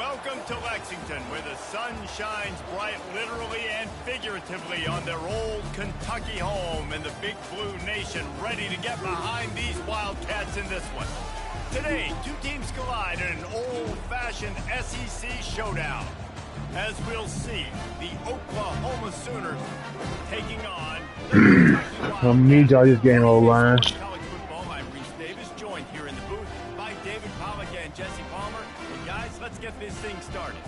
Welcome to Lexington, where the sun shines bright literally and figuratively on their old Kentucky home, and the Big Blue Nation ready to get behind these Wildcats in this one. Today, two teams collide in an old-fashioned SEC showdown. As we'll see, the Oklahoma Sooners taking on the Kentucky I need y'all this game O-line. College football. I'm Reese Davis, joined here in the booth by David Pollack and Jesse Palmer. And guys, let's get this thing started.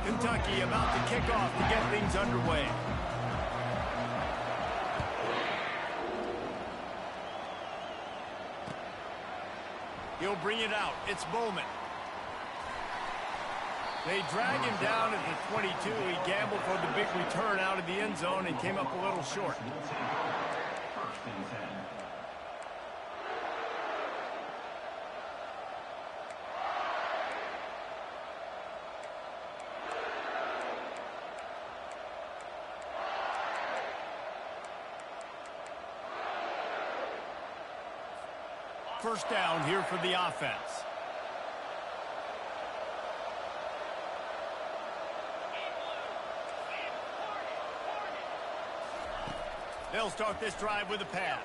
Kentucky about to kick off to get things underway. He'll bring it out. It's Bowman. They drag him down at the 22. He gambled for the big return out of the end zone and came up a little short. First down here for the offense. They'll start this drive with a pass.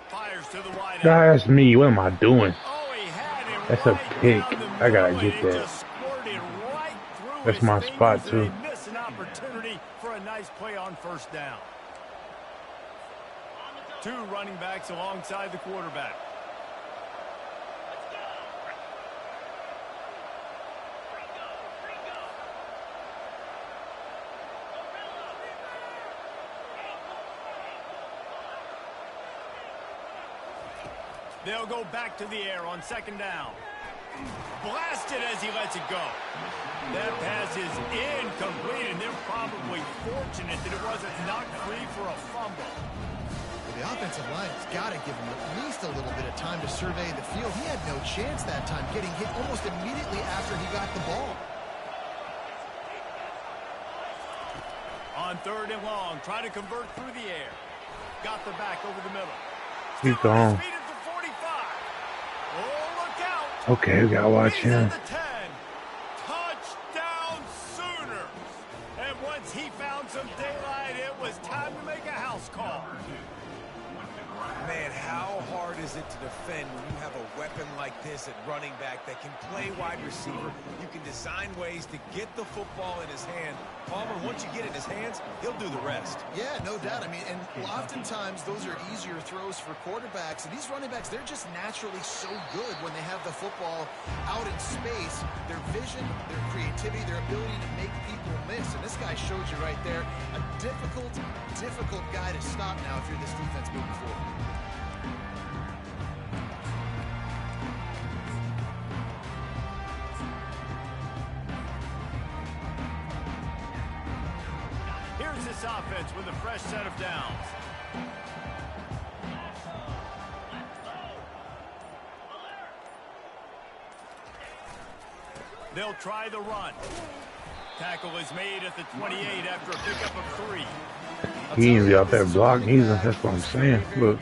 Fires to the wide. That's me. What am I doing? Oh, he had him. That's a pick. I gotta get that. Right, that's my spot too. They miss an opportunity for a nice play on first down. Two running backs alongside the quarterback. They'll go back to the air on second down. Blasted as he lets it go. That pass is incomplete, and they're probably fortunate that it wasn't knocked free for a fumble. The offensive line has got to give him at least a little bit of time to survey the field. He had no chance that time, getting hit almost immediately after he got the ball. On third and long, try to convert through the air. Got the back over the middle. He's gone. Okay, we gotta watch him. Touchdown Sooners! And once he found some daylight, it was time to make a house call. Man, how hard is it to defend when you have a weapon like this at running back that can play wide receiver? You can design ways to get the football in his hand. Palmer, once you get it in his hands, he'll do the rest. Yeah, no doubt. I mean, and oftentimes those are easier throws for quarterbacks. And these running backs, they're just naturally so good when they have the football out in space. Their vision, their creativity, their ability to make people miss. And this guy showed you right there, a difficult guy to stop now if you're this defense moving forward. This offense with a fresh set of downs. They'll try the run. Tackle is made at the 28 after a pickup of 3. He ain't out there blocking either. That's what I'm saying. Look.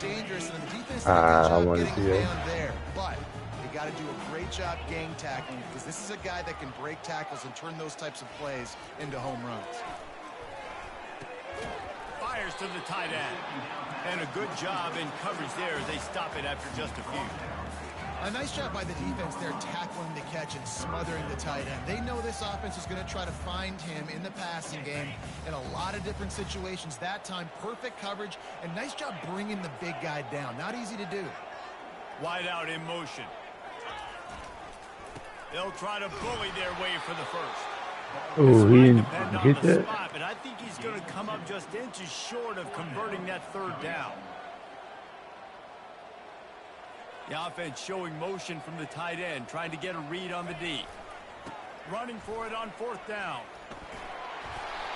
I want to see that. But they got to do a great job gang tackling, because this is a guy that can break tackles and turn those types of plays into home runs. Fires to the tight end. And a good job in coverage there as they stop it after just a few. A nice job by the defense there, tackling the catch and smothering the tight end. They know this offense is going to try to find him in the passing game in a lot of different situations. That time, perfect coverage, and nice job bringing the big guy down. Not easy to do. Wide out in motion. They'll try to bully their way for the first. Oh, he didn't hit that. Spot, but I think he's going to come up just inches short of converting that third down. The offense showing motion from the tight end, trying to get a read on the D. Running for it on 4th down.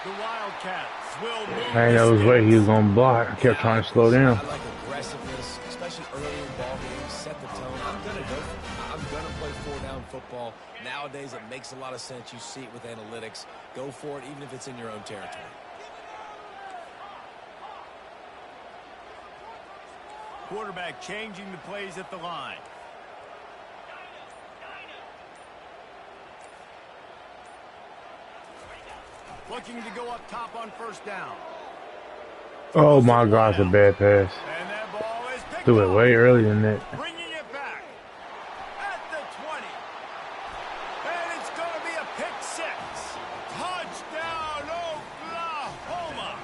The Wildcats will move. I know which way he was going to block. I kept trying to slow down. I like aggressiveness, especially early in ball games. Set the tone. I'm going to go for it. I'm going to play 4-down football. Nowadays, it makes a lot of sense. You see it with analytics. Go for it, even if it's in your own territory. Quarterback changing the plays at the line. Looking to go up top on 1st down. Oh my gosh, a bad pass. And that ball is picked Threw it up. way earlier than that. Bringing it back at the 20. And it's going to be a pick 6. Touchdown, Oklahoma.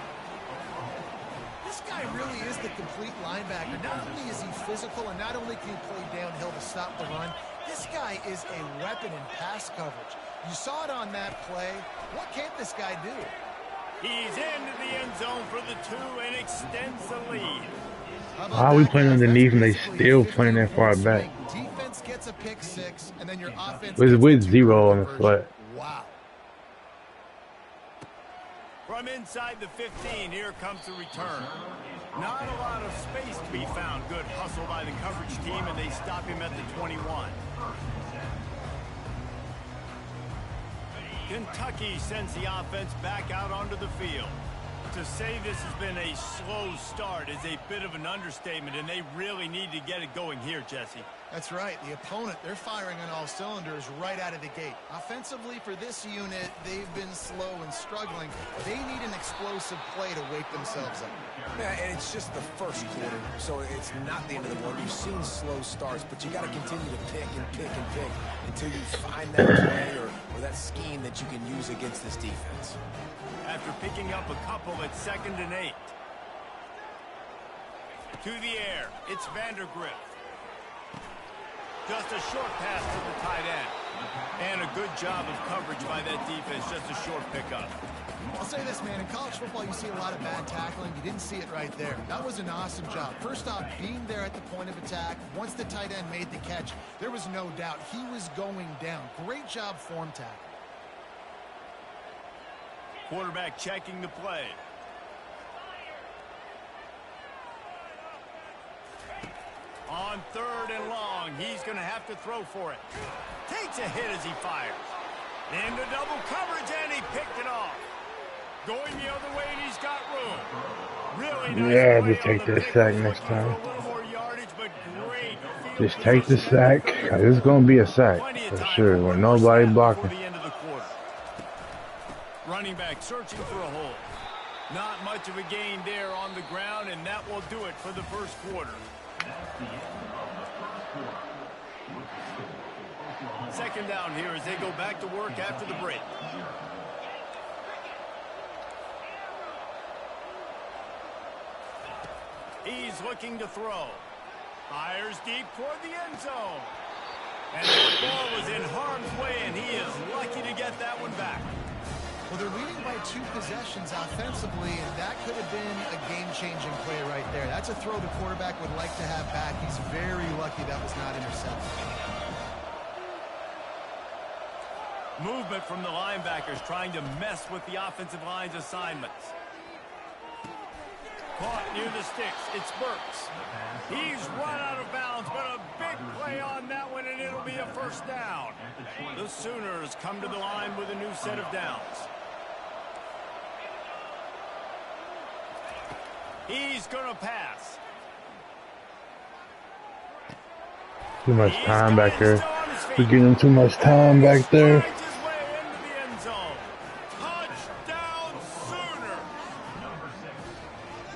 This guy really is the complete linebacker. Not only is he physical and not only can he play downhill to stop the run, this guy is a weapon in pass coverage. You saw it on that play. What can't this guy do? He's into the end zone for the 2 and extends the lead. Why are we playing underneath and they still playing that far back? Defense gets a pick 6, and then your offense With 0 on the flat. Wow. From inside the 15, here comes the return. Not a lot of space to be found. Good hustle by the coverage team, and they stop him at the 21. Kentucky sends the offense back out onto the field. To say this has been a slow start is a bit of an understatement, and they really need to get it going here, Jesse. That's right. The opponent, they're firing on all cylinders right out of the gate. Offensively, for this unit, they've been slow and struggling. They need an explosive play to wake themselves up. Yeah, and it's just the first quarter, so it's not the end of the world. You've seen slow starts, but you got to continue to pick and pick and pick until you find that play or that scheme that you can use against this defense. After picking up a couple at 2nd and 8. To the air, it's Vandergrift. Just a short pass to the tight end. And a good job of coverage by that defense, just a short pickup. I'll say this, man, in college football you see a lot of bad tackling. You didn't see it right there. That was an awesome job. First off, being there at the point of attack. Once the tight end made the catch, there was no doubt he was going down. Great job form tackle. Quarterback checking the play. On 3rd and long, he's going to have to throw for it. Takes a hit as he fires. Into double coverage, and he picked it off. Going the other way, and he's got room. Really nice. Yeah, just take that sack next time. Just take the sack. It's going to be a sack for sure when nobody blocking. Running back searching for a hole. Not much of a gain there on the ground, and that will do it for the first quarter. Second down here as they go back to work after the break. He's looking to throw. Fires deep toward the end zone. And the ball was in harm's way, and he is lucky to get that one back. Well, they're leading by 2 possessions offensively, and that could have been a game-changing play right there. That's a throw the quarterback would like to have back. He's very lucky that was not intercepted. Movement from the linebackers trying to mess with the offensive line's assignments. Caught near the sticks. It's Burks. He's run out of bounds, but a big play on that one, and it'll be a first down. The Sooners come to the line with a new set of downs. He's going to pass. Too much time back there. We're giving him too much time back there.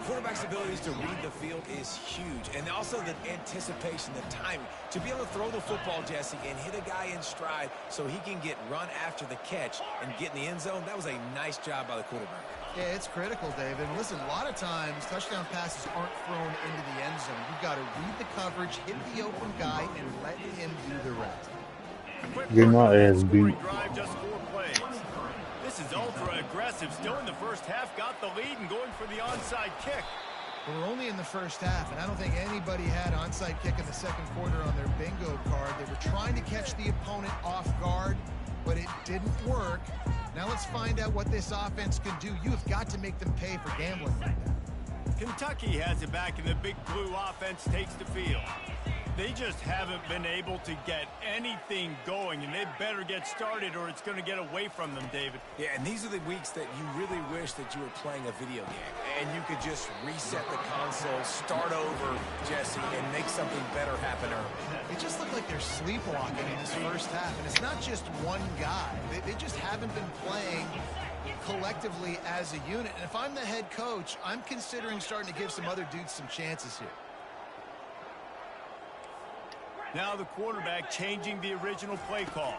Quarterback's abilities to read the field is huge, and also the anticipation, the timing. To be able to throw the football, Jesse, and hit a guy in stride so he can get run after the catch and get in the end zone, that was a nice job by the quarterback. Yeah, it's critical, David. And listen, a lot of times touchdown passes aren't thrown into the end zone. You've got to read the coverage, hit the open guy, and let him do the rest. Get my ass beat. Just 4 plays. This is ultra aggressive. Still in the first half, got the lead and going for the onside kick. Well, we're only in the first half, and I don't think anybody had onside kick in the second quarter on their bingo card. They were trying to catch the opponent off guard, but it didn't work. Now let's find out what this offense can do. You have got to make them pay for gambling like that. Kentucky has it back, and the Big Blue offense takes the field. They just haven't been able to get anything going, and they better get started or it's going to get away from them, David. Yeah, and these are the weeks that you really wish that you were playing a video game and you could just reset the console, start over, Jesse, and make something better happen early. It just looked like they're sleepwalking in this first half, and it's not just one guy. They just haven't been playing collectively as a unit. And if I'm the head coach, I'm considering starting to give some other dudes some chances here. Now the quarterback changing the original play call.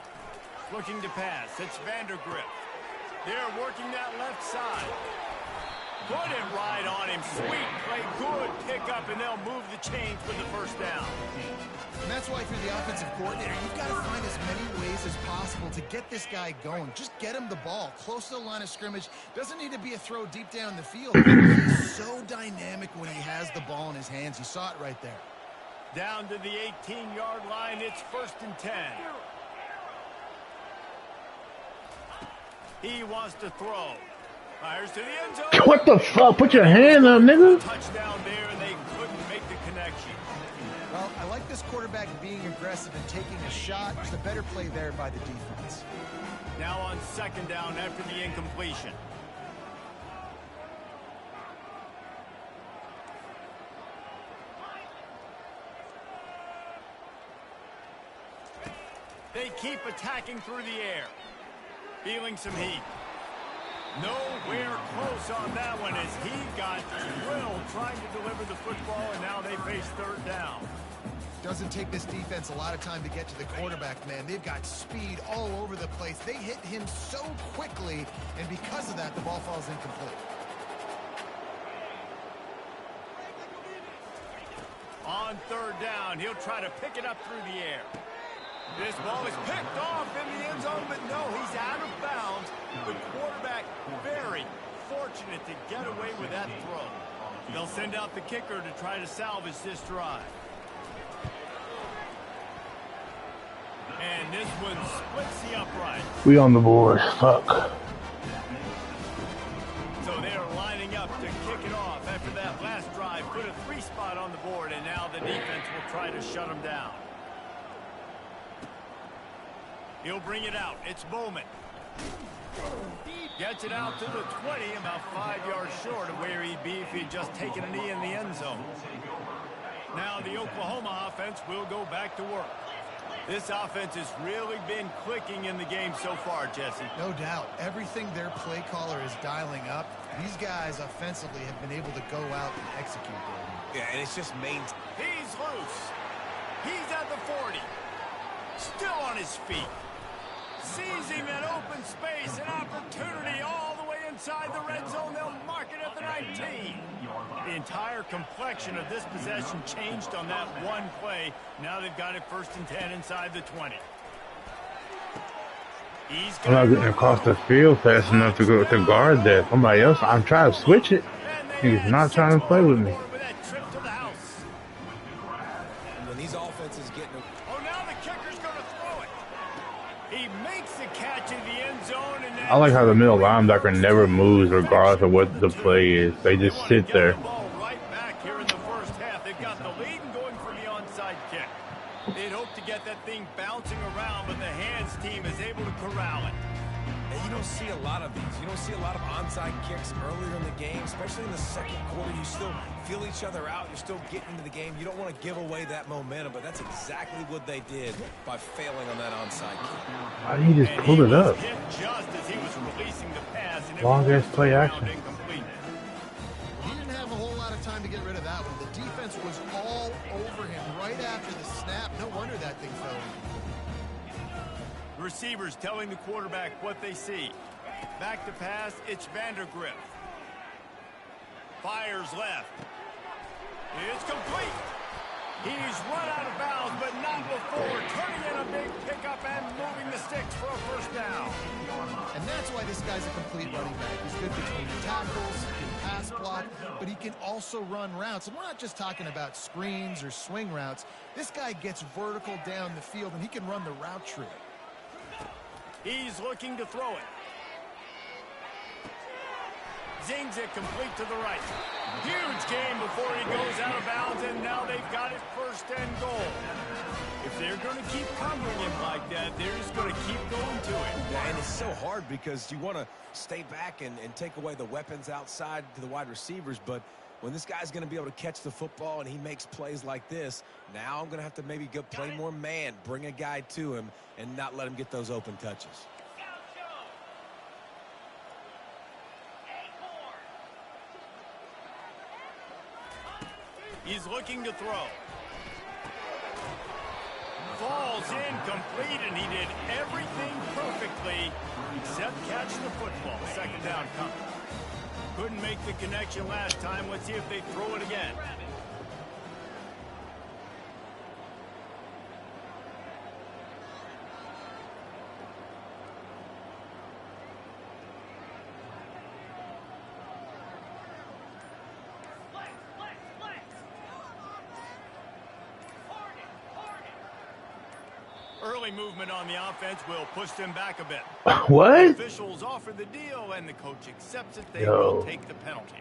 Looking to pass. It's Vandergrift. They're working that left side. Put it right on him. Sweet play. Good pickup, and they'll move the chains for the first down. And that's why, if you're the offensive coordinator, you've got to find as many ways as possible to get this guy going. Just get him the ball close to the line of scrimmage. Doesn't need to be a throw deep down the field. He's so dynamic when he has the ball in his hands. You saw it right there. Down to the 18-yard line, it's 1st and 10. He wants to throw. Fires to the end zone. What the fuck? Put your hand up, nigga. Touchdown there, and they couldn't make the connection. Well, I like this quarterback being aggressive and taking a shot. There's a better play there by the defense. Now on 2nd down after the incompletion. They keep attacking through the air. Feeling some heat. Nowhere close on that one as he got drilled trying to deliver the football, and now they face 3rd down. Doesn't take this defense a lot of time to get to the quarterback, man. They've got speed all over the place. They hit him so quickly, and because of that, the ball falls incomplete. On 3rd down, he'll try to pick it up through the air. This ball is picked off in the end zone, but no, he's out of bounds. The quarterback very fortunate to get away with that throw. They'll send out the kicker to try to salvage this drive. And this one splits the upright. We on the board. Fuck. So they're lining up to kick it off after that last drive. Put a 3 spot on the board, and now the defense will try to shut them down. He'll bring it out. It's Bowman. Gets it out to the 20, about 5 yards short of where he'd be if he'd just taken a knee in the end zone. Now the Oklahoma offense will go back to work. This offense has really been clicking in the game so far, Jesse. No doubt. Everything their play caller is dialing up, these guys offensively have been able to go out and execute. Yeah, and it's just He's loose. He's at the 40. Still on his feet. Sees him in open space, an opportunity all the way inside the red zone. They'll mark it at the 19. The entire complexion of this possession changed on that one play. Now they've got it 1st and 10 inside the 20. I'm not getting across the field fast enough to go to guard that. Somebody else, I'm trying to switch it. He's not trying to play with me. when these offenses get in Oh, now the kicker's going to throw it. He makes the catch in the end zone. And I like how the middle linebacker never moves regardless of what the play is. They just sit there. Right back here in the first half. They've got the lead and going for the onside kick. They'd hope to get that thing bouncing around, but the hands team is able to corral it. And you don't see a lot of these. You don't see a lot of onside kicks earlier in the game, especially in the second quarter. You still feel each other out. You're still getting into the game. You don't want to give away that momentum, but that's exactly what they did by failing on that onside kick. Why did he just pull it up? Just as he was releasing the pass, and Long ass play action. He didn't have a whole lot of time to get rid of that one. The defense was all over him right after the snap. No wonder that thing fell. Receivers telling the quarterback what they see. Back to pass, it's Vandergrift. Fires left. It's complete. He's run out of bounds, but not before turning in a big pickup and moving the sticks for a first down. And that's why this guy's a complete running back. He's good between the tackles, he can pass block, but he can also run routes. And we're not just talking about screens or swing routes. This guy gets vertical down the field, and he can run the route tree. He's looking to throw it. Zings it complete to the right. Huge gain before he goes out of bounds, and now they've got it first and goal. If they're going to keep covering him like that, they're just going to keep going to it. Yeah, and it's so hard because you want to stay back and take away the weapons outside to the wide receivers, but when this guy's going to be able to catch the football and he makes plays like this, now I'm going to have to maybe go play more man, bring a guy to him, and not let him get those open touches. He's looking to throw. Falls incomplete, and he did everything perfectly except catch the football. Second down coming. Couldn't make the connection last time. Let's see if they throw it again. Early movement on the offense will push them back a bit. What? The officials offer the deal, and the coach accepts it. They will take the penalty.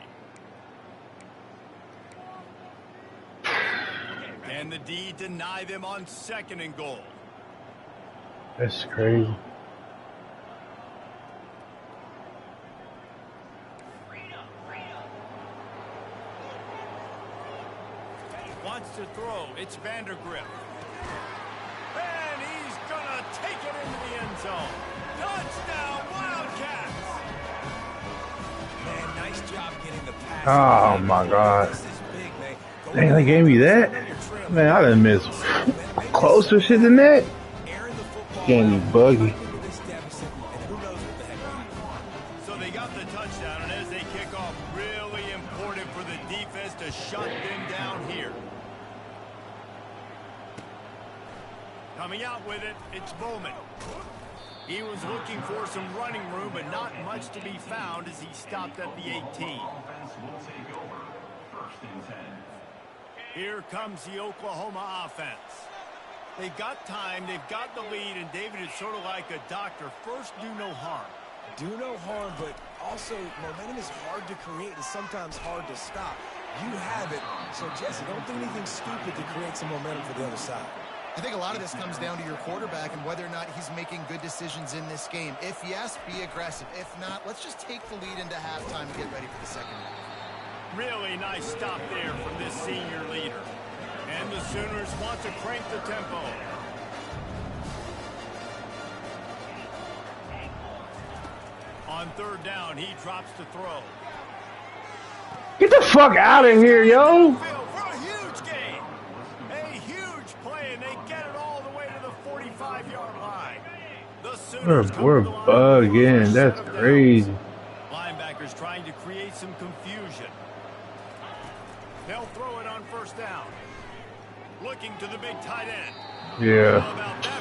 Can the D deny them on second and goal? That's crazy. Wants to throw. It's Vandergrift. And he's going to take it into the end zone. Touchdown, Wildcats! Man, nice job getting the pass. Oh, my God. This is big, man. Go Dang, they gave me that? Man, I done missed closer shit than that. Can't be buggy. So they got the touchdown, and as they kick off, really important for the defense to shut them down here. Coming out with it, it's Bowman. He was looking for some running room, but not much to be found as he stopped at the 18. Here comes the Oklahoma offense. They've got time, they've got the lead, and David is sort of like a doctor. First, do no harm. Do no harm, but also momentum is hard to create and sometimes hard to stop. You have it, so Jesse, don't do anything stupid to create some momentum for the other side. I think a lot of this comes down to your quarterback and whether or not he's making good decisions in this game. If yes, be aggressive. If not, let's just take the lead into halftime and get ready for the second half. Really nice stop there from this senior leader. And the Sooners want to crank the tempo. On third down, he drops to throw. Get the fuck out of here, yo. For a huge gain. A huge play, and they get it all the way to the 45-yard line. The Sooners We're bugging. That's crazy. Linebackers trying to create some confusion. They'll throw it on first down. Looking to the big tight end. Yeah.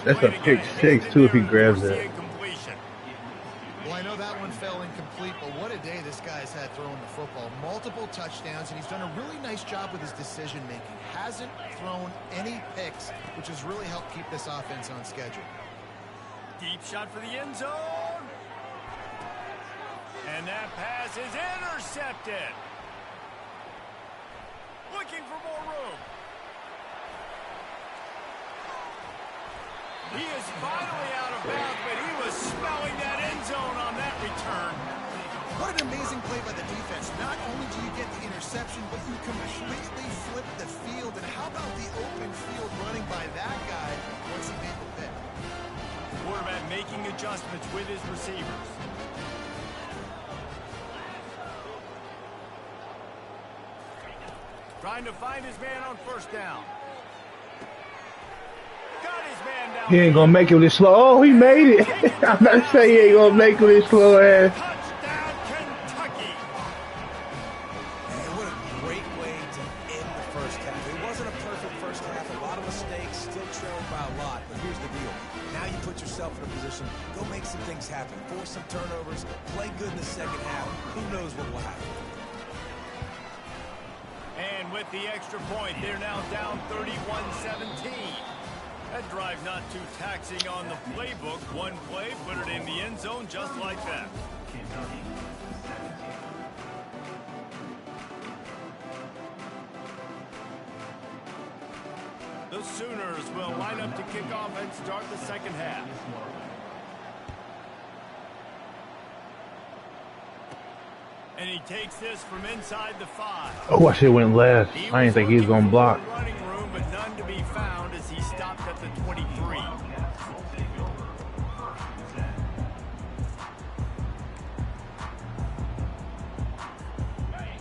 That's a pick six, too, if he grabs that. Well, I know that one fell incomplete, but what a day this guy's had throwing the football. Multiple touchdowns, and he's done a really nice job with his decision-making. Hasn't thrown any picks, which has really helped keep this offense on schedule. Deep shot for the end zone. And that pass is intercepted. Looking for more room. He is finally out of bounds, but he was smelling that end zone on that return. What an amazing play by the defense. Not only do you get the interception, but you completely flip the field. And how about the open field running by that guy once he made the pick? Quarterback making adjustments with his receivers. Trying to find his man on first down. Got his man down. He ain't gonna make it with his slow. Oh, he made it. I'm about to say he ain't gonna make it with his slow ass. Touchdown, Kentucky. Man, what a great way to end the first half. It wasn't a perfect first half. yourself in a position, go make some things happen. Force some turnovers, play good in the second half. Who knows what will happen? And with the extra point, they're now down 31-17. That drive not too taxing on the playbook. One play, put it in the end zone just like that. The Sooners will line up to kick off and start the second half. And he takes this from inside the 5. Oh, I should have went left. I didn't think he was going to block. Running room, but none to be found as he stopped at the 23.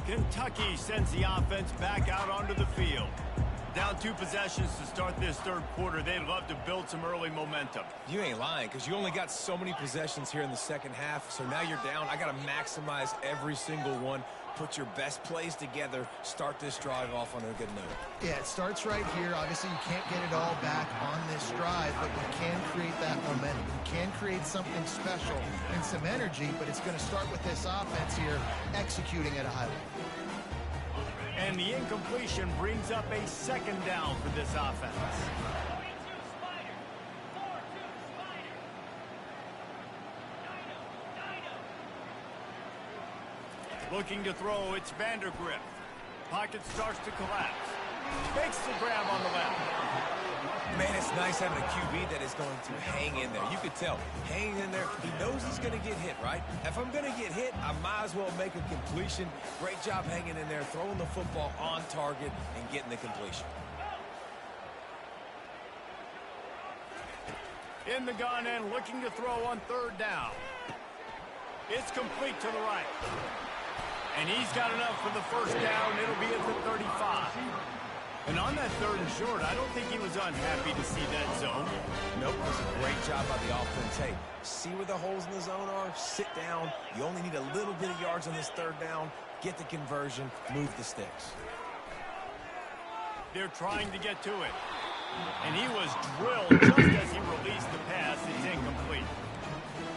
Kentucky sends the offense back out onto the field. Down 2 possessions to start this third quarter. They'd love to build some early momentum. You ain't lying, because you only got so many possessions here in the second half, so now you're down. I got to maximize every single one. Put your best plays together. Start this drive off on a good note. Yeah, it starts right here. Obviously, you can't get it all back on this drive, but you can create that momentum. You can create something special and some energy, but it's going to start with this offense here executing at a high level. And the incompletion brings up a second down for this offense. Looking to throw, it's Vandergrift. Pocket starts to collapse. Makes the grab on the left. Man, it's nice having a QB that is going to hang in there. You could tell, hanging in there, he knows he's going to get hit, right? If I'm going to get hit, I might as well make a completion. Great job hanging in there, throwing the football on target and getting the completion. In the gun and looking to throw on third down. It's complete to the right. And he's got enough for the first down. It'll be at the 35. And on that third and short, I don't think he was unhappy to see that zone. Nope, it was a great job by the offense. Hey, see where the holes in the zone are? Sit down. You only need a little bit of yards on this third down. Get the conversion. Move the sticks. They're trying to get to it. And he was drilled just as he released the pass. It's incomplete.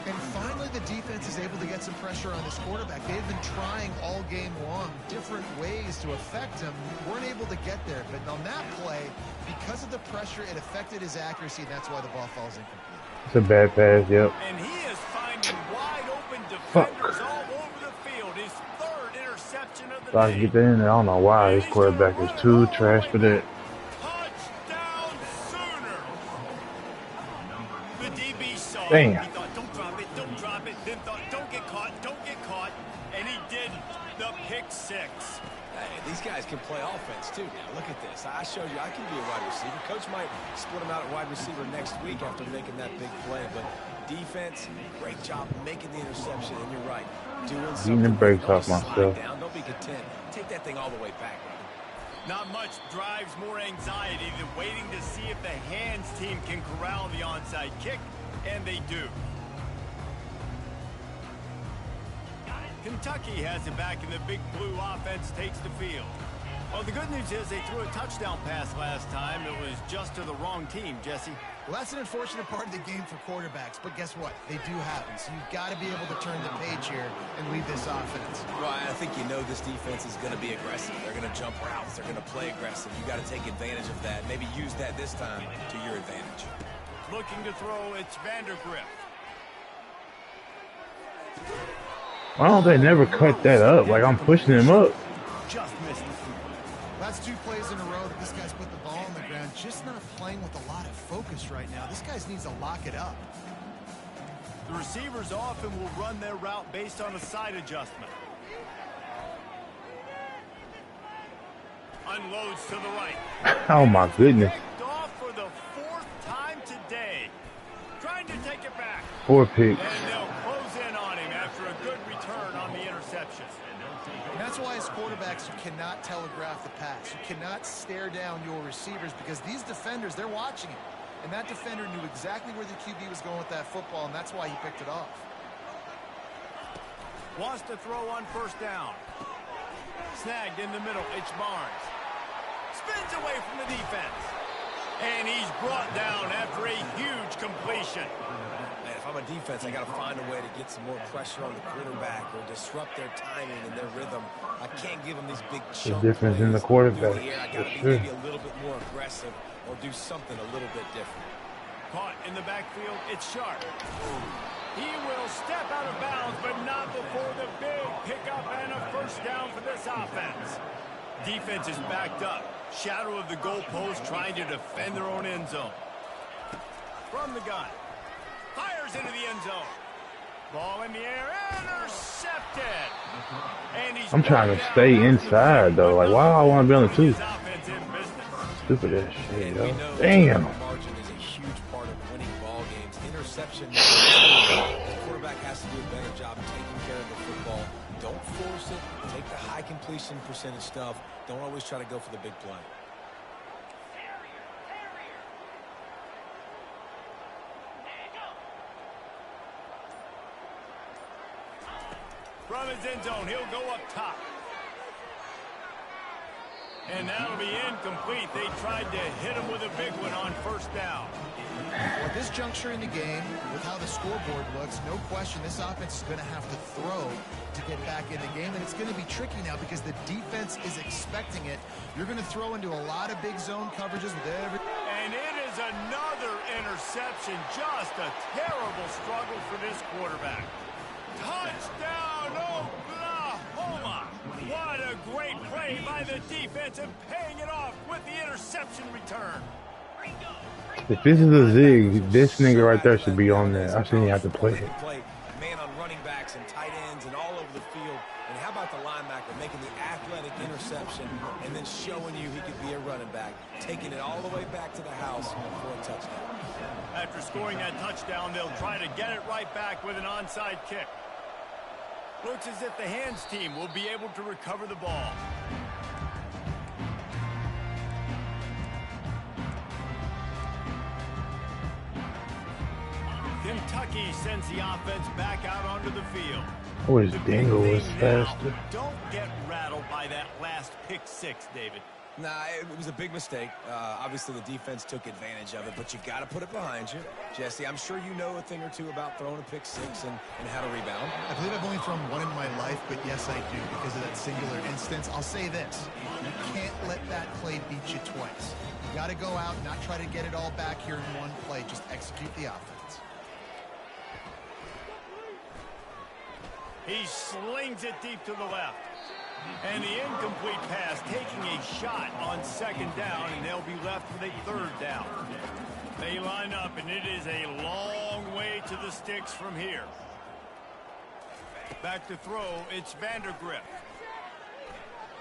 And finally, the defense is able to get some pressure on this quarterback. They've been trying all game long different ways to affect him. Weren't able to get there. But on that play, because of the pressure, it affected his accuracy. And that's why the ball falls incomplete. It's a bad pass, yep. And he is finding wide open defenders all over the field. His third interception of the So I can get that in there. I don't know why this quarterback is too trash for that. Touchdown Sooner. The DB saw it. Damn. He thought, don't drop it. Then thought, don't get caught. And he didn't. The pick 6. Hey, these guys can play offense, too. Now, look at this. I showed you I can be a wide receiver. Coach might split him out at wide receiver next week after making that big play. But defense, great job making the interception. And you're right. Doing something. Beating the brakes off Don't myself. slide down. Don't be content. Take that thing all the way back. Not much drives more anxiety than waiting to see if the hands team can corral the onside kick, and they do. Kentucky has it back, and the big blue offense takes the field. Well, the good news is they threw a touchdown pass last time. It was just to the wrong team, Jesse. Well, that's an unfortunate part of the game for quarterbacks, but guess what? They do happen. So you've got to be able to turn the page here and lead this offense. Well, I think you know this defense is going to be aggressive. They're going to jump routes. They're going to play aggressive. You got to take advantage of that. Maybe use that this time to your advantage. Looking to throw, it's Vandergrift. Why don't they never cut that up? Like I'm pushing him up. Just missed it. That's 2 plays in a row that this guy's put the ball on the ground, just not playing with a lot of focus right now. This guy needs to lock it up. The receivers often will run their route based on a side adjustment. Unloads to the right. Oh my goodness. Picked off for the 4th time today. Trying to take it back. 4 picks. And they'll close in on him after a good return on the interception. And that's why as quarterbacks, you cannot telegraph the pass. You cannot stare down your receivers because these defenders, they're watching it. And that defender knew exactly where the QB was going with that football, and that's why he picked it off. Wants to throw on first down. Snagged in the middle. It's Barnes. Spins away from the defense. And he's brought down after a huge completion. I'm a defense, I got to find a way to get some more pressure on the quarterback or disrupt their timing and their rhythm. I can't give them these big The chunk difference in the plays quarterback. through the air. I got to be Sure. maybe a little bit more aggressive or do something a little bit different. Caught in the backfield, it's Sharp. He will step out of bounds, but not before the big pickup and a first down for this offense. Defense is backed up. Shadow of the goalpost, trying to defend their own end zone. From the gun. Fires into the end zone. Ball in the air, intercepted. And he's I'm trying to stay inside, though. Like, why do I want to be on the 2? Stupid ass shit, yo. Damn. Margin is a huge part of winning ball games. Interception. The quarterback has to do a better job taking care of the football. Don't force it. Take the high completion percentage stuff. Don't always try to go for the big play. From his end zone, he'll go up top. And that'll be incomplete. They tried to hit him with a big one on first down. Well, at this juncture in the game, with how the scoreboard looks, no question this offense is going to have to throw to get back in the game. And it's going to be tricky now because the defense is expecting it. You're going to throw into a lot of big zone coverages with every... And it is another interception. Just a terrible struggle for this quarterback. Touchdown, Oklahoma! What a great play by the defense and paying it off with the interception return. If this is a zig, this nigga right there should be on there. I shouldn't even have to play it. Man on running backs and tight ends and all over the field. And how about the linebacker making the athletic interception and then showing you he could be a running back, taking it all the way back to the house for a touchdown. After scoring that touchdown, they'll try to get it right back with an onside kick. Looks as if the hands team will be able to recover the ball. Kentucky sends the offense back out onto the field. I wish Dingle was faster. Don't get rattled by that last pick six, David. Nah, it was a big mistake. Obviously, the defense took advantage of it, but you got to put it behind you. Jesse, I'm sure you know a thing or two about throwing a pick six and how to rebound. I believe I've only thrown one in my life, but yes, I do because of that singular instance. I'll say this. You can't let that play beat you twice. You got to go out and not try to get it all back here in one play. Just execute the offense. He slings it deep to the left. And the incomplete pass taking a shot on second down, and they'll be left with a third down. They line up, and it is a long way to the sticks from here. Back to throw, it's Vandergrift.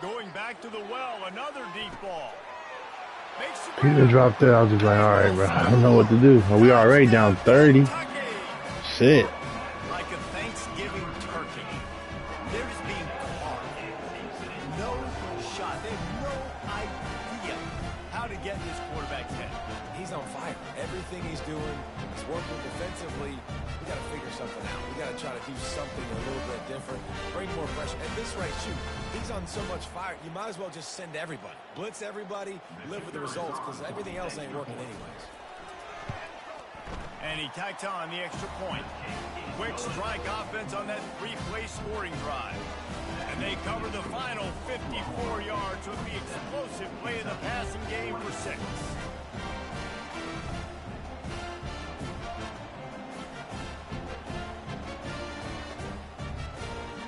Going back to the well, another deep ball. He just dropped there. I was just like, all right, bro. I don't know what to do. We already down 30. Shit. Like a Thanksgiving turkey. They're just being caught. No shot. They have no idea how to get in this quarterback's head. He's on fire. Everything he's doing is working defensively. We got to figure something out. We got to try to do something a little bit different. Bring more pressure. At this rate, shoot, he's on so much fire. You might as well just send everybody. Blitz everybody. Live with the results because everything else ain't working anyways. And he tacks on the extra point. Quick strike offense on that three-play scoring drive. And they cover the final 54 yards with the explosive play of the passing game for 6.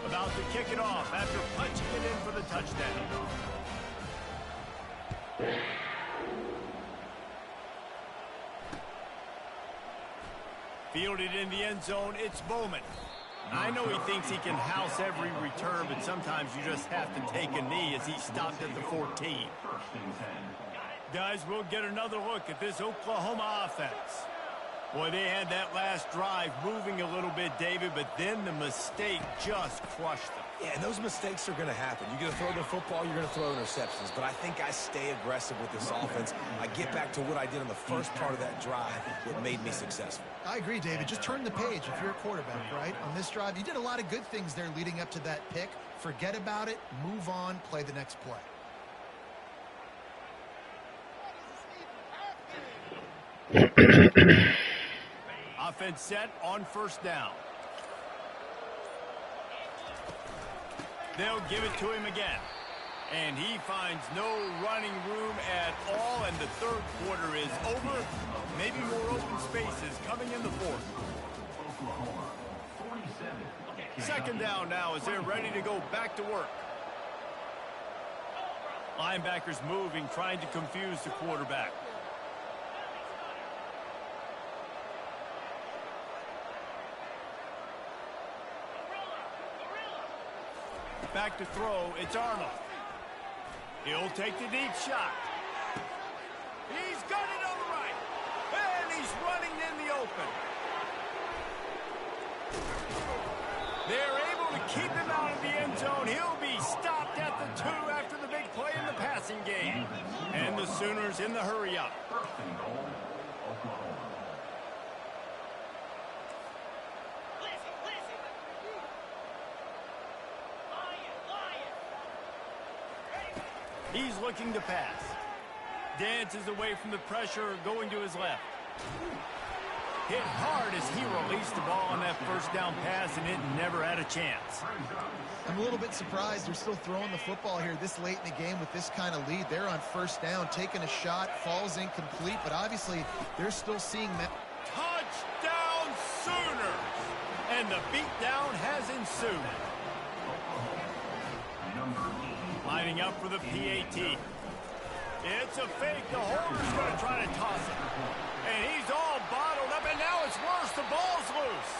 About to kick it off after punching it in for the touchdown. Fielded in the end zone, it's Bowman. I know he thinks he can house every return, but sometimes you just have to take a knee as he stopped at the 14. Guys, we'll get another look at this Oklahoma offense. Boy, they had that last drive moving a little bit, David, but then the mistake just crushed them. Yeah, and those mistakes are going to happen. You're going to throw the football, you're going to throw interceptions. But I think I stay aggressive with this offense. I get back to what I did on the first part of that drive that made me successful. I agree, David. Just turn the page if you're a quarterback, right? On this drive, you did a lot of good things there leading up to that pick. Forget about it, move on, play the next play. offense set on first down. They'll give it to him again. And he finds no running room at all, and the third quarter is over. Maybe more open spaces coming in the fourth. Second down now as they're ready to go back to work. Linebackers moving, trying to confuse the quarterback. Back to throw, it's Arnold. He'll take the deep shot. He's got it on the right. And he's running in the open. They're able to keep him out of the end zone. He'll be stopped at the 2 after the big play in the passing game. And the Sooners in the hurry up. He's looking to pass. Dances away from the pressure, going to his left. Hit hard as he released the ball on that first down pass, and it never had a chance. I'm a little bit surprised they're still throwing the football here this late in the game with this kind of lead. They're on first down, taking a shot, falls incomplete, but obviously they're still seeing that. Touchdown Sooners! And the beatdown has ensued. Lining up for the PAT. It's a fake. The holder's going to try to toss it. And he's all bottled up, and now it's worse. The ball's loose.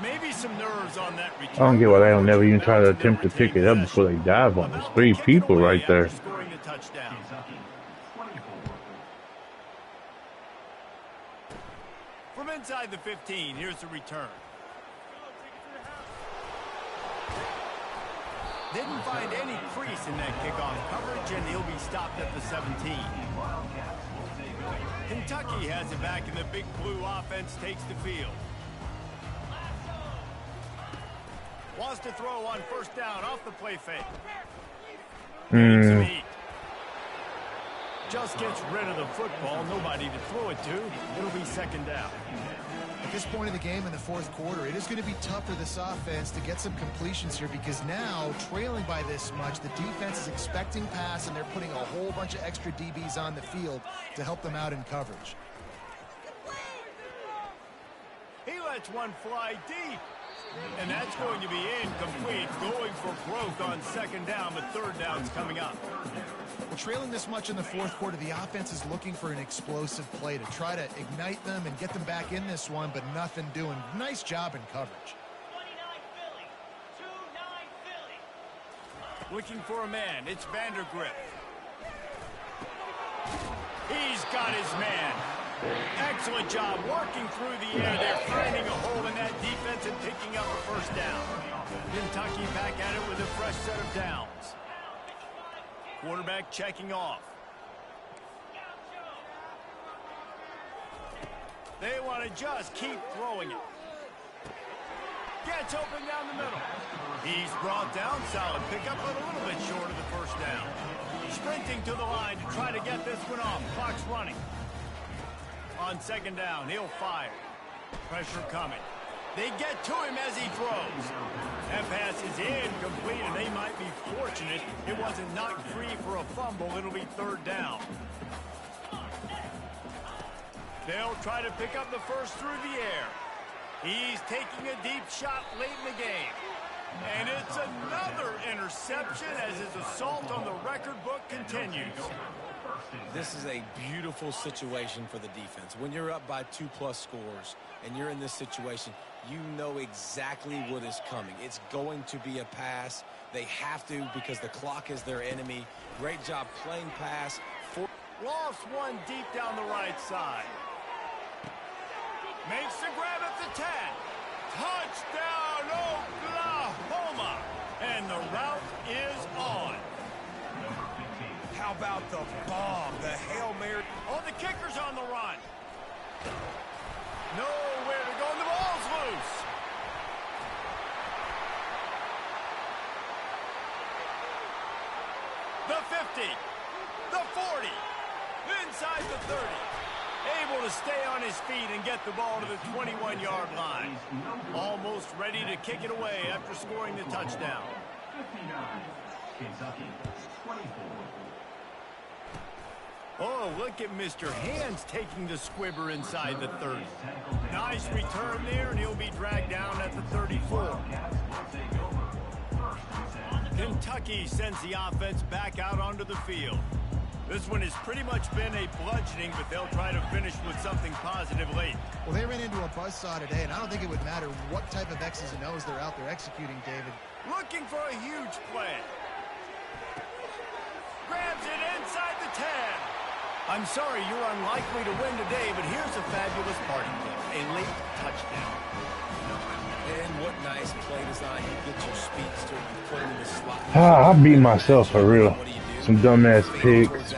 Maybe some nerves on that return. I don't get why they don't never even try to attempt to pick it up before they dive on it. There's 3 people right there. Scoring the touchdown. From inside the 15, here's the return. Didn't find any crease in that kickoff coverage, and he'll be stopped at the 17. Kentucky has it back, and the Big Blue offense takes the field. Wants to throw on first down off the play fake. Just gets rid of the football. Nobody to throw it to. It'll be second down. At this point in the game in the fourth quarter, it is going to be tough for this offense to get some completions here because now, trailing by this much, the defense is expecting pass, and they're putting a whole bunch of extra DBs on the field to help them out in coverage. He lets one fly deep. And that's going to be incomplete, going for broke on second down, but third down's coming up. Well, trailing this much in the fourth quarter, the offense is looking for an explosive play to try to ignite them and get them back in this one, but nothing doing. Nice job in coverage. 29 Philly. Looking for a man. It's Vandergrift. He's got his man. Excellent job working through the air. They're finding a hole in that defense and picking up a first down. Kentucky back at it with a fresh set of downs. Quarterback checking off. They want to just keep throwing it. Gets open down the middle. He's brought down. Solid pickup, but a little bit short of the first down. Sprinting to the line to try to get this one off. Clock's running. On second down, he'll fire. Pressure coming. They get to him as he throws. That pass is incomplete, and they might be fortunate it wasn't knocked free for a fumble. It'll be third down. They'll try to pick up the first through the air. He's taking a deep shot late in the game. And it's another interception as his assault on the record book continues. This is a beautiful situation for the defense. When you're up by 2+ scores and you're in this situation, you know exactly what is coming. It's going to be a pass. They have to because the clock is their enemy. Great job playing pass. Lost one deep down the right side. Makes the grab at the 10. Touchdown, Oklahoma. And the route is on. How about the bomb, the Hail Mary? Oh, the kicker's on the run. Nowhere to go, and the ball's loose. The 50, the 40, inside the 30. Able to stay on his feet and get the ball to the 21-yard line. Almost ready to kick it away after scoring the touchdown. Oh, look at Mr. Hands taking the squibber inside the 30. Nice return there, and he'll be dragged down at the 34. Kentucky sends the offense back out onto the field. This one has pretty much been a bludgeoning, but they'll try to finish with something positive late. Well, they ran into a buzzsaw today, and I don't think it would matter what type of X's and O's they're out there executing, David. Looking for a huge play. Grabs it inside the 10. I'm sorry you're unlikely to win today, but here's a fabulous party gift, a late touchdown. And what nice play design. You get your speedster, you put him in the slot. I beat myself for real. Some dumbass picks.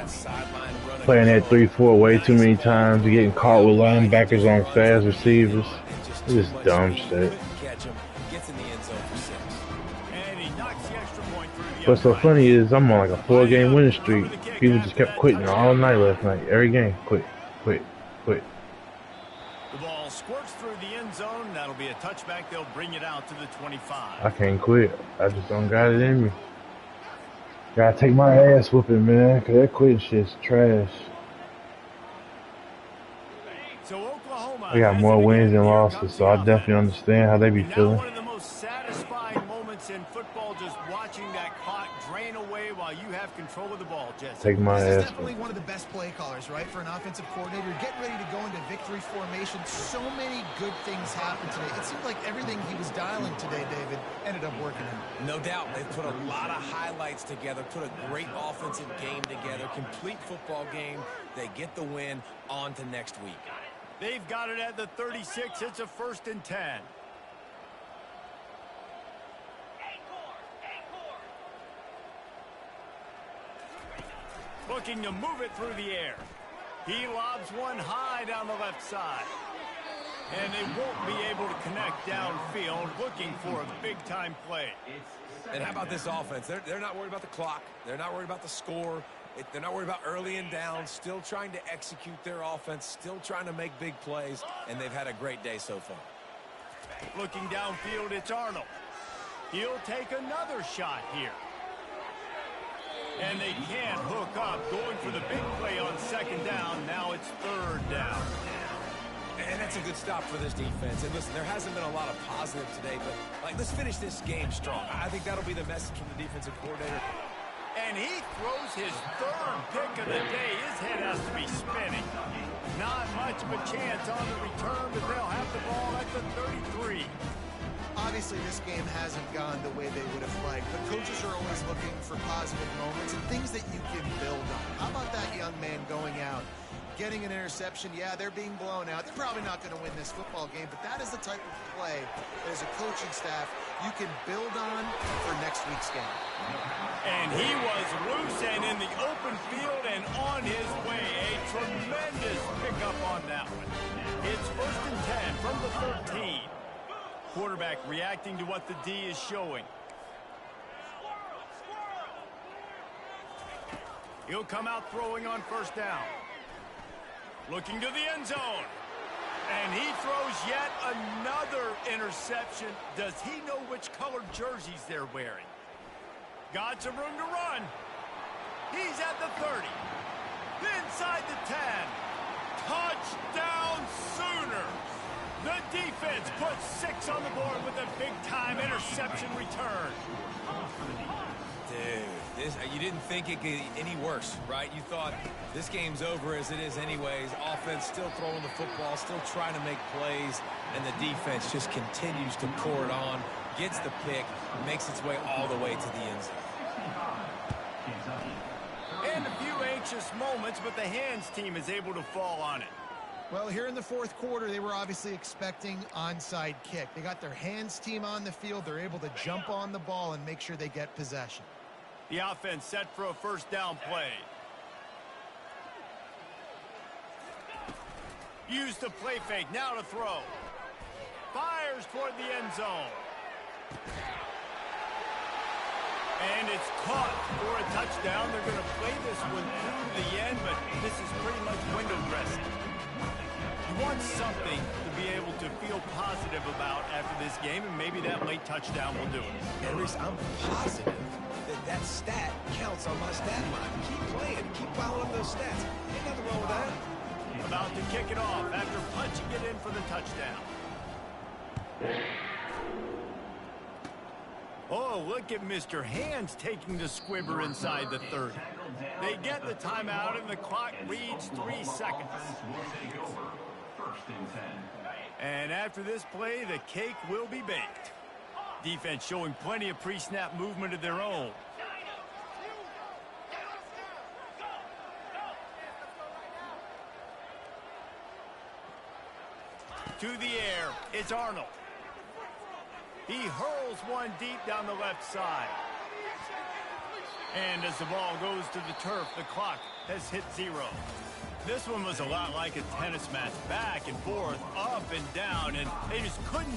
Playing that 3-4 way too many times. Getting caught with linebackers on fast receivers. This is dumb shit. What's so funny is I'm on like a 4-game winning streak. People just kept quitting all night last night. Every game, quit. The ball squirts through the end zone. That'll be a touchback. They'll bring it out to the 25. I can't quit. I just don't got it in me. Gotta take my ass whooping, man, because that quitting shit's trash. So Oklahoma, I got more wins than losses, so I definitely understand how they be feeling. One of the most satisfying moments in football, just watching that clock drain away while you have control of the ball, Jesse. Take my This is ass. definitely one of the best play callers, right, for an offensive coordinator. Getting ready to go into victory formation. So many good things happened today. It seemed like everything he was dialing today, David, ended up working out. No doubt. They've put a lot of highlights together, put a great offensive game together, complete football game. They get the win. On to next week. They've got it at the 36. It's a 1st and 10. Looking to move it through the air. He lobs one high down the left side. And they won't be able to connect downfield, looking for a big-time play. And how about this offense? They're not worried about the clock. They're not worried about the score. They're not worried about early and down. Still trying to execute their offense. Still trying to make big plays. And they've had a great day so far. Looking downfield, it's Arnold. He'll take another shot here. And they can't hook up. Going for the big play on 2nd down. Now it's 3rd down. And that's a good stop for this defense. And listen, there hasn't been a lot of positive today, but let's finish this game strong. I think that'll be the message from the defensive coordinator. And he throws his 3rd pick of the day. His head has to be spinning. Not much of a chance on the return, but they'll have the ball at the 33. Obviously, this game hasn't gone the way they would have liked, but coaches are always looking for positive moments and things that you can build on. How about that young man going out, getting an interception? Yeah, they're being blown out. They're probably not going to win this football game, but that is the type of play that as a coaching staff you can build on for next week's game. And he was loose and in the open field and on his way. A tremendous pickup on that one. It's 1st and 10 from the 13. Quarterback reacting to what the D is showing. He'll come out throwing on 1st down. Looking to the end zone. And he throws yet another interception. Does he know which colored jerseys they're wearing? Got some room to run. He's at the 30. Inside the 10. Touchdown Sooners. The defense puts 6 on the board with a big-time interception return. Dude, you didn't think it could get any worse, right? You thought this game's over as it is anyways. Offense still throwing the football, still trying to make plays, and the defense just continues to pour it on, gets the pick, makes its way all the way to the end zone. And a few anxious moments, but the Hands team is able to fall on it. Well, here in the 4th quarter, they were obviously expecting onside kick. They got their Hands team on the field. They're able to jump on the ball and make sure they get possession. The offense set for a 1st down play. Use the play fake, now to throw. Fires toward the end zone. And it's caught for a touchdown. They're going to play this one through to the end, but this is pretty much window dressing. You want something to be able to feel positive about after this game, and maybe that late touchdown will do it. And Reese, I'm positive that stat counts on my stat line. Keep playing. Keep piling up those stats. Ain't nothing wrong with that. About to kick it off after punching it in for the touchdown. Oh, look at Mr. Hands taking the squibber inside the 30. They get the timeout, and the clock reads 3 seconds. And after this play, the cake will be baked. Defense showing plenty of pre-snap movement of their own. To the air, it's Arnold. He hurls one deep down the left side. And as the ball goes to the turf, the clock has hit 0. This one was a lot like a tennis match, back and forth, up and down, and they just couldn't